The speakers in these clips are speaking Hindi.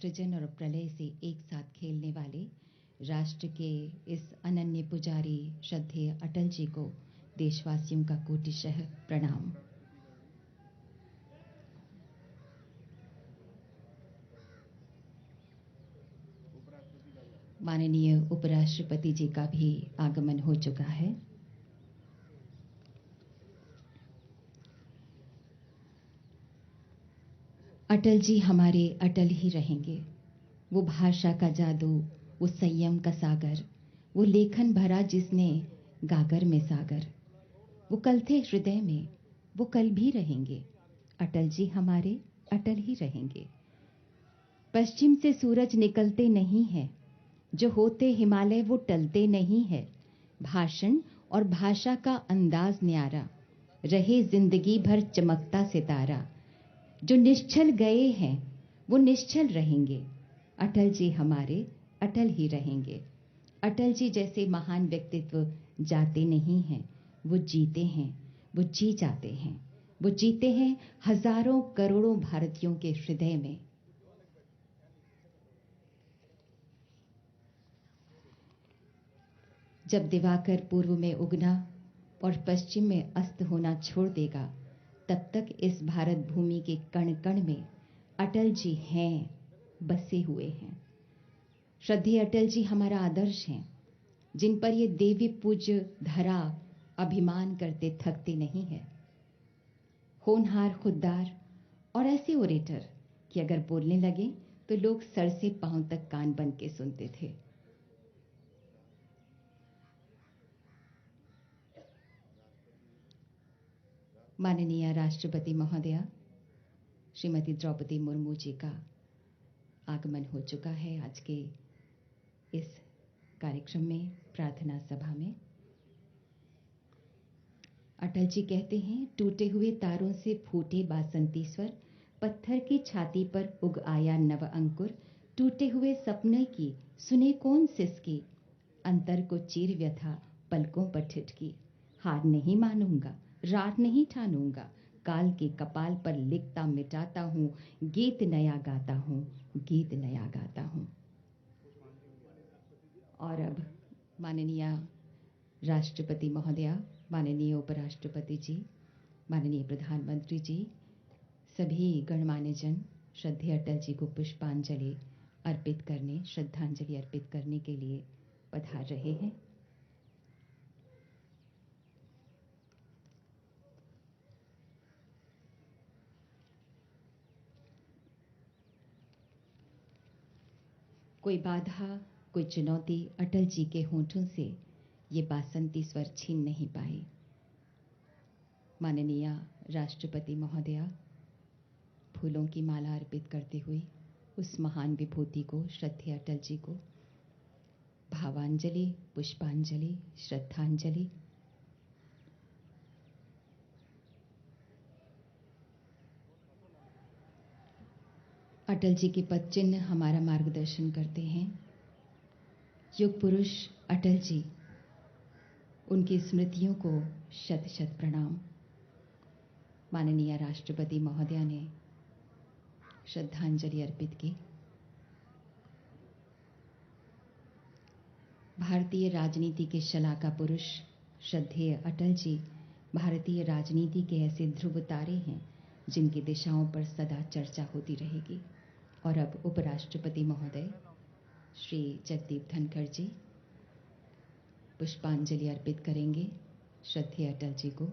सृजन और प्रलय से एक साथ खेलने वाले राष्ट्र के इस अनन्य पुजारी श्रद्धेय अटल जी को देशवासियों का कोटिशः प्रणाम। माननीय उपराष्ट्रपति जी का भी आगमन हो चुका है। अटल जी हमारे अटल ही रहेंगे। वो भाषा का जादू, वो संयम का सागर, वो लेखन भरा जिसने गागर में सागर। वो कल थे हृदय में, वो कल भी रहेंगे। अटल जी हमारे अटल ही रहेंगे। पश्चिम से सूरज निकलते नहीं है, जो होते हिमालय वो टलते नहीं है। भाषण और भाषा का अंदाज न्यारा, रहे जिंदगी भर चमकता सितारा। जो निश्चल गए हैं वो निश्चल रहेंगे। अटल जी हमारे अटल ही रहेंगे। अटल जी जैसे महान व्यक्तित्व जाते नहीं हैं, वो जीते हैं, वो जी जाते हैं। वो जीते हैं हजारों करोड़ों भारतीयों के हृदय में। जब दिवाकर पूर्व में उगना और पश्चिम में अस्त होना छोड़ देगा, तब तक इस भारत भूमि के कण कण में अटल जी हैं, बसे हुए हैं। श्रद्धेय अटल जी हमारा आदर्श हैं, जिन पर ये देवी पूज्य धरा अभिमान करते थकते नहीं है। होनहार, खुददार और ऐसे ओरेटर कि अगर बोलने लगे तो लोग सर से पांव तक कान बन के सुनते थे। माननीय राष्ट्रपति महोदया श्रीमती द्रौपदी मुर्मू जी का आगमन हो चुका है आज के इस कार्यक्रम में, प्रार्थना सभा में। अटल जी कहते हैं, टूटे हुए तारों से फूटे बासंती स्वर, पत्थर की छाती पर उग आया नव अंकुर। टूटे हुए सपने की सुने कौन सिसकी, अंतर को चीर व्यथा पलकों पर ठिठकी। हार नहीं मानूंगा, रात नहीं ठानूंगा, काल के कपाल पर लिखता मिटाता हूं, गीत नया गाता हूं, गीत नया गाता हूं। और अब माननीय राष्ट्रपति महोदया, माननीय उपराष्ट्रपति जी, माननीय प्रधानमंत्री जी, सभी गणमान्य जन श्रद्धेय अटल जी को पुष्पांजलि अर्पित करने, श्रद्धांजलि अर्पित करने के लिए पधार रहे हैं। कोई बाधा, कोई चुनौती अटल जी के होठों से ये बासंती स्वर छीन नहीं पाए। माननीय राष्ट्रपति महोदया फूलों की माला अर्पित करते हुए उस महान विभूति को, श्रद्धेय अटल जी को भावांजलि, पुष्पांजलि, श्रद्धांजलि। अटल जी के पद चिन्ह हमारा मार्गदर्शन करते हैं। युग पुरुष अटल जी, उनकी स्मृतियों को शत शत प्रणाम। माननीय राष्ट्रपति महोदया ने श्रद्धांजलि अर्पित की। भारतीय राजनीति के शलाका पुरुष श्रद्धेय अटल जी भारतीय राजनीति के ऐसे ध्रुव तारे हैं जिनकी दिशाओं पर सदा चर्चा होती रहेगी। और अब उपराष्ट्रपति महोदय श्री जगदीप धनखड़ जी पुष्पांजलि अर्पित करेंगे श्रद्धेय अटल जी को।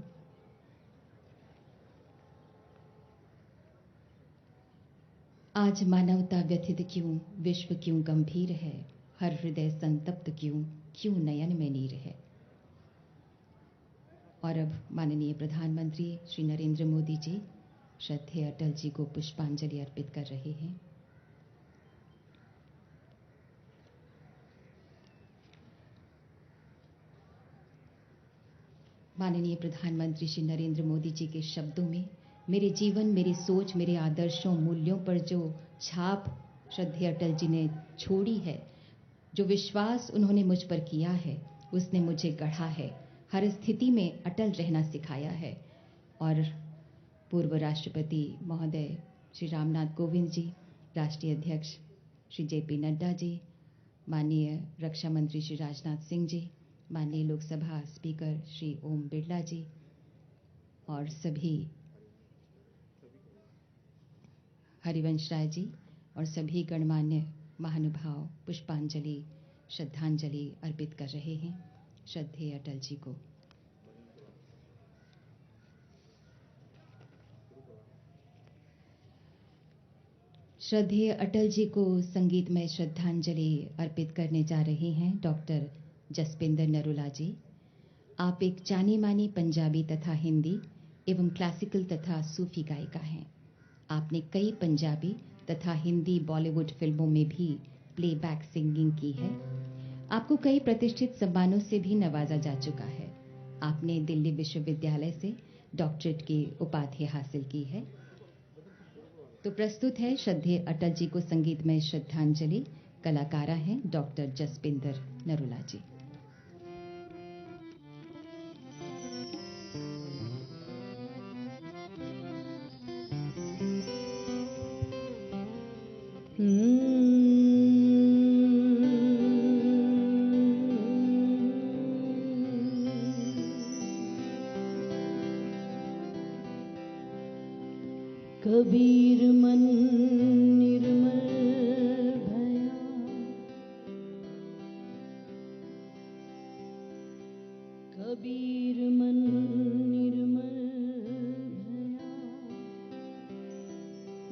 आज मानवता व्यथित क्यों, विश्व क्यों गंभीर है, हर हृदय संतप्त क्यों, क्यों नयन में नीर है। और अब माननीय प्रधानमंत्री श्री नरेंद्र मोदी जी श्रद्धेय अटल जी को पुष्पांजलि अर्पित कर रहे हैं। माननीय प्रधानमंत्री श्री नरेंद्र मोदी जी के शब्दों में मेरे जीवन, मेरी सोच, मेरे आदर्शों, मूल्यों पर जो छाप श्रद्धेय अटल जी ने छोड़ी है, जो विश्वास उन्होंने मुझ पर किया है, उसने मुझे गढ़ा है, हर स्थिति में अटल रहना सिखाया है। और पूर्व राष्ट्रपति महोदय श्री रामनाथ कोविंद जी, राष्ट्रीय अध्यक्ष श्री जेपी नड्डा जी, माननीय रक्षा मंत्री श्री राजनाथ सिंह जी, माननीय लोकसभा स्पीकर श्री ओम बिरला जी और सभी हरिवंश राय जी और सभी गणमान्य महानुभाव पुष्पांजलि श्रद्धांजलि अर्पित कर रहे हैं श्रद्धेय अटल जी को। श्रद्धेय अटल जी को संगीतमय श्रद्धांजलि अर्पित करने जा रहे हैं डॉक्टर जसपिंदर नरूला जी। आप एक जानी मानी पंजाबी तथा हिंदी एवं क्लासिकल तथा सूफी गायिका हैं। आपने कई पंजाबी तथा हिंदी बॉलीवुड फिल्मों में भी प्लेबैक सिंगिंग की है। आपको कई प्रतिष्ठित सम्मानों से भी नवाजा जा चुका है। आपने दिल्ली विश्वविद्यालय से डॉक्टरेट की उपाधि हासिल की है। तो प्रस्तुत है श्रद्धेय अटल जी को संगीतमय श्रद्धांजलि। कलाकारा हैं डॉक्टर जसपिंदर नरूला जी। कबीर मन निर्मल भया, कबीर मन निर्मल भया,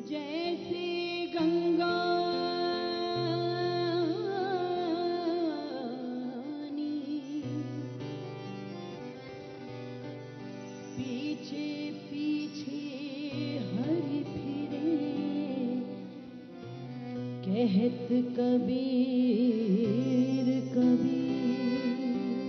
जैसे गंगा पीछे पीछे हरि फिरे, कहत कबीर